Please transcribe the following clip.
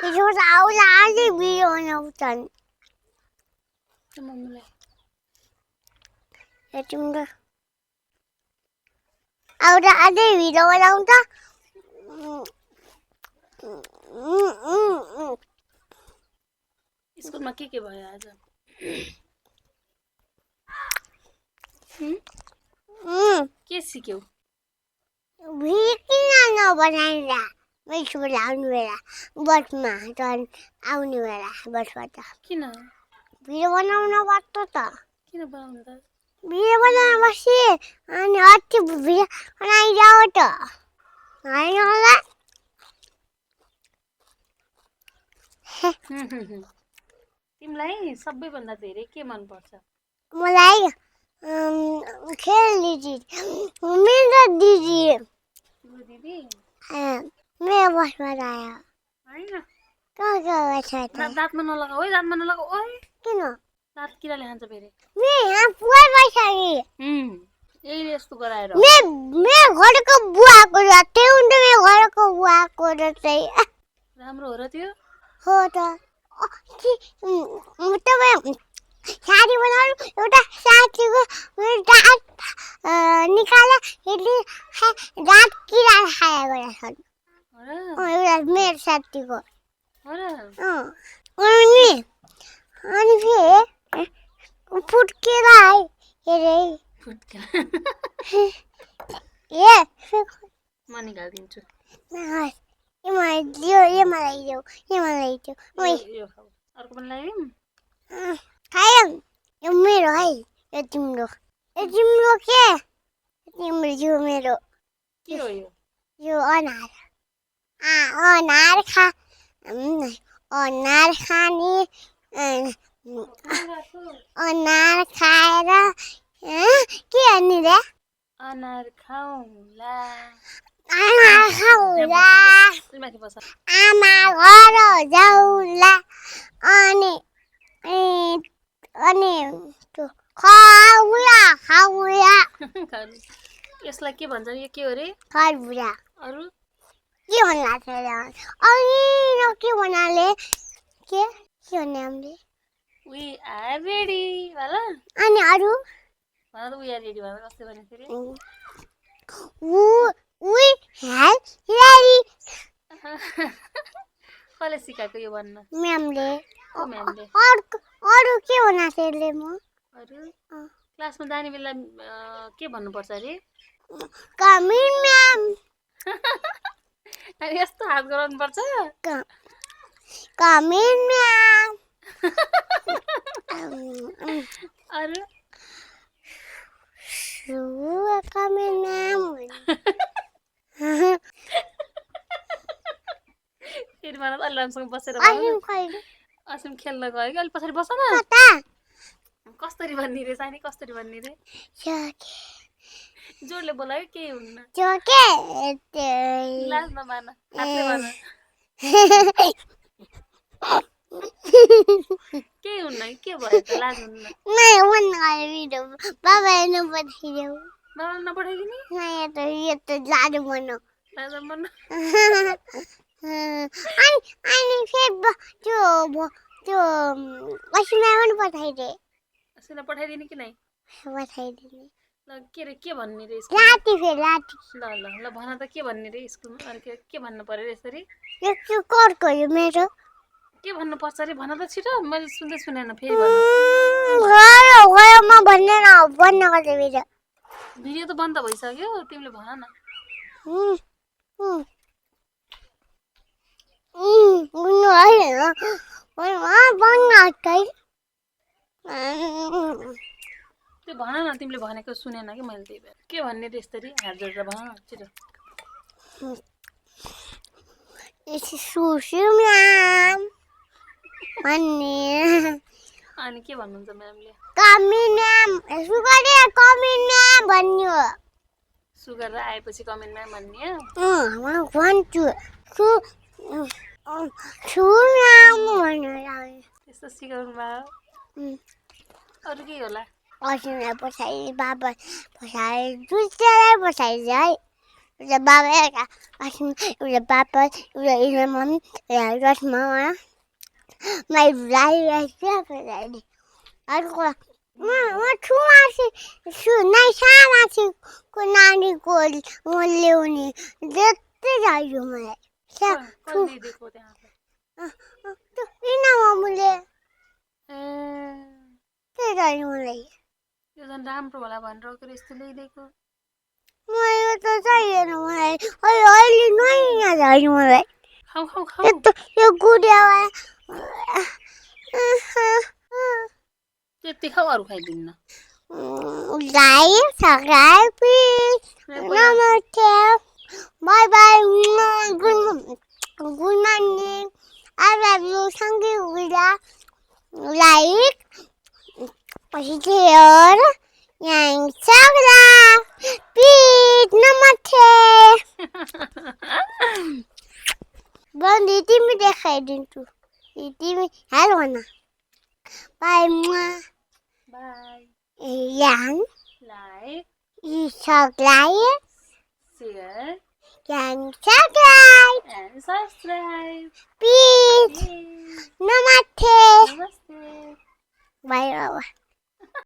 हिजो आउला अलि भिडियो बनाउँछन् मम्मीलाई तिम्रो आउला अलि भिडियो बनाउँछ स्कुलमा के भयो आज के सिक्यौ भिडियो किन नबनाइरा स्कुल आउने बेला बसमा झन् आउने बेला बसबाट किन भिडियो बनाउन पर्छ त किन बनाउनु त भिडियो बनाउन बसी अनि अति भिडियो बनाइजाऊ त होइन होला तिमीलाई सबैभन्दा धेरै के मन पर्छ मलाई खेल्ने चिज मेरो दिदी तिम्रो दिदी मेरो बसबाट आयो होइन कहाँ छ दाँतमा नलगाऊ है दाँतमा नलगाऊ ओइ किन दाँत किराले खान्छ फेरि यहाँ पुरा बैसारी यही यस्तो गराएर मेरो घरको बुवाको र त्यो हुन्छ मेरो घरको बुवाको र चाहिँ राम्रो हो र त्यो हो त तपाईँ साडी बनाउनु एउटा साथीको दाँत निकाल्दा दाँत किरा खाएको रहेछन् एउटा मेरो साथीको अनि फेरि फुट्केर हेरे म निकालिदिन्छु मलाई अर्को पनि लगाइदिउँ खायौँ यो मेरो है यो तिम्रो के तिम्रो यो मेरो के हो यो अनार अनार खाने अनार खाएर के भन्ने रे अनार खाउँला आमा घर जाउँला अनि खाउला यसलाई के भन्छ यो के हो रे खरबुजा अरु के भन्ला अनि के भन्नाले के भन्ने हामीले वी आर रेडी भला अनि अरु भन त वी आर रेडी भन कस्तो भने फेरि वी आर रेडी कसले सिकाएको यो भन्न म्यामले म्यामले अरु के भन्न त्यसले म अरु क्लासमा जाने बेला के भन्नुपर्छ अरे कमिङ म्याम अनि यस्तो हात गराउनु पर्छ कमिङ म्याम अरु कमिङ म्याम फेरि मलाई अलि राम्रोसँग बसेर असिम खेल्न गयो कि अलिक पछाडि बस न कसरी भन्ने रे सानी कसरी भन्ने रे जोडले बोलायो केही हुन्न लाज नमान हातले भन केही हुन्न के भयो त लाज हुन्न बाबाले नपठाइदेऊ बाबाले नपठाइदिने यो त लाज मन लाज मन अनि फेरि त्यो असिना पनि पठाइदे असिना पठाइदिने कि नै पठाइदिने ल के रे के भन्ने रे राति फेरि राति ल ल ल भन त के भन्ने रे स्कुलमा अनि के भन्नु पर्यो रे यसरी यो करको यो मेरो के भन्नु पर्छ रे भन त छिटो मैले सुन्दै सुनेन फेरि भन घरमा भन्दैन भन्न खोजे फेरि भिडियो त बन्द भइसक्यो तिमीले भन न त्यो भन न तिमीले भनेको सुनेन कि मैले त्यही भएर के भन्ने रे यसरी हात जोडेर भन न छिटो अनि के भन्नुहुन्छ म्यामले भन्यो सुगर आएपछि कमेन्टमा भन्ने त्यस्तो सिकाउनु भयो अरू के होला असिना पछाडि बाबा पछाडि दुईजनालाई पछाडि है एउटा बाबा एउटा एउटा पापा एउटा मम्मी एउटा रसमामा माइराइराइराइराइराइ अर्को म छुमा सामाछिको नानीको ल्याउने जस्तै चाहियो मलाई कसले दिएको त्यहाँ किन मम्मीले ए त्यही चाहियो मलाई यो झन् राम्रो होला भनेर के यस्तो ल्याइदिएको यो त चाहिएन मलाई अहिले नयाँ चाहियो मलाई खाऊ खाऊ खाऊ यो गुडियावा त्यति खाऊ अरू खाइदिन्न Like, subscribe, please. Namaste. Bye bye. Good morning. I love you. Thank you. Like, share, and subscribe. Please. Namaste. Bon, didi mi dekhai din tu. Didi mi hello na. Bye. Bye. Yang. Like, Subscribe. share, And subscribe. and subscribe. Please. Please. Namaste. Namaste. Bye.